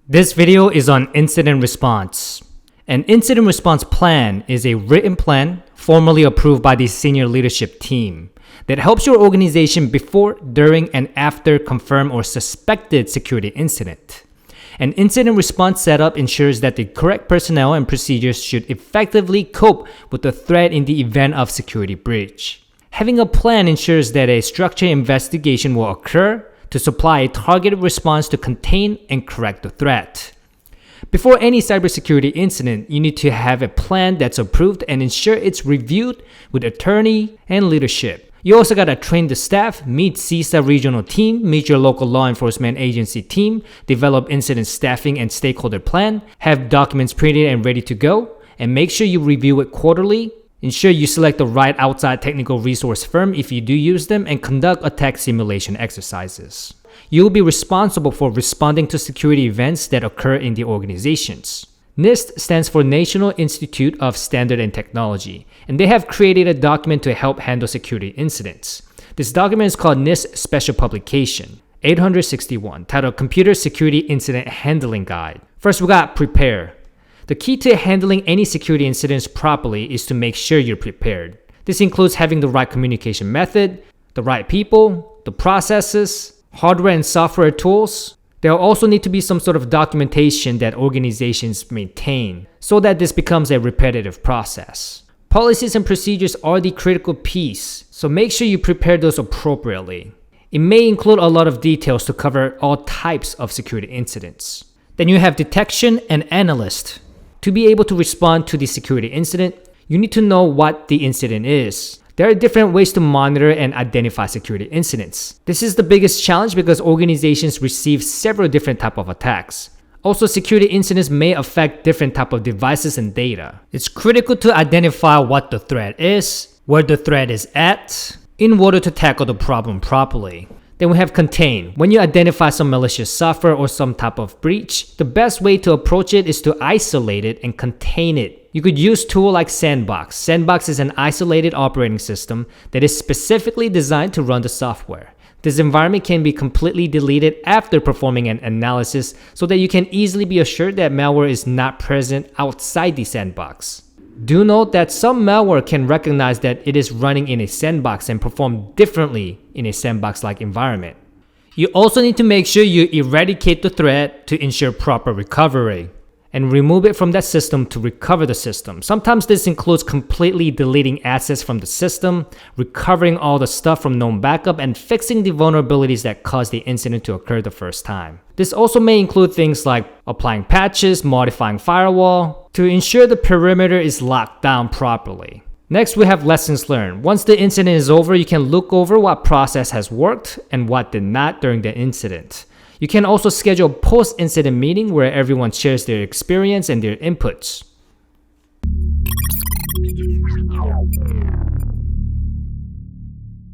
This video is on incident response. An incident response plan is a written plan formally approved by the senior leadership team that helps your organization before, during, and after confirmed or suspected security incident. An incident response setup ensures that the correct personnel and procedures should effectively cope with the threat in the event of security breach. Having a plan ensures that a structured investigation will occur to supply a targeted response to contain and correct the threat. Before any cybersecurity incident, you need to have a plan that's approved and ensure it's reviewed with attorney and leadership. You also gotta train the staff, meet CISA regional team, meet your local law enforcement agency team, develop incident staffing and stakeholder plan, have documents printed and ready to go, and make sure you review it quarterly. Ensure you select the right outside technical resource firm if you do use them, and conduct attack simulation exercises. You will be responsible for responding to security events that occur in the organizations. NIST stands for National Institute of Standard and Technology, and they have created a document to help handle security incidents. This document is called NIST Special Publication 861, titled Computer Security Incident Handling Guide. First, we got prepare. The key to handling any security incidents properly is to make sure you're prepared. This includes having the right communication method, the right people, the processes, hardware and software tools. There will also need to be some sort of documentation that organizations maintain so that this becomes a repetitive process. Policies and procedures are the critical piece, so make sure you prepare those appropriately. It may include a lot of details to cover all types of security incidents. Then you have detection and analyst. To be able to respond to the security incident, you need to know what the incident is. There are different ways to monitor and identify security incidents. This is the biggest challenge because organizations receive several different types of attacks. Also, security incidents may affect different types of devices and data. It's critical to identify what the threat is, where the threat is at, in order to tackle the problem properly. Then we have contain. When you identify some malicious software or some type of breach, the best way to approach it is to isolate it and contain it. You could use a tool like Sandbox. Sandbox is an isolated operating system that is specifically designed to run the software. This environment can be completely deleted after performing an analysis so that you can easily be assured that malware is not present outside the sandbox. Do note that some malware can recognize that it is running in a sandbox and perform differently in a sandbox-like environment. You also need to make sure you eradicate the threat to ensure proper recovery and remove it from that system to recover the system. Sometimes this includes completely deleting assets from the system, recovering all the stuff from known backup, and fixing the vulnerabilities that caused the incident to occur the first time. This also may include things like applying patches, modifying firewall, to ensure the perimeter is locked down properly. Next, we have lessons learned. Once the incident is over, you can look over what process has worked and what did not during the incident. You can also schedule a post-incident meeting where everyone shares their experience and their inputs.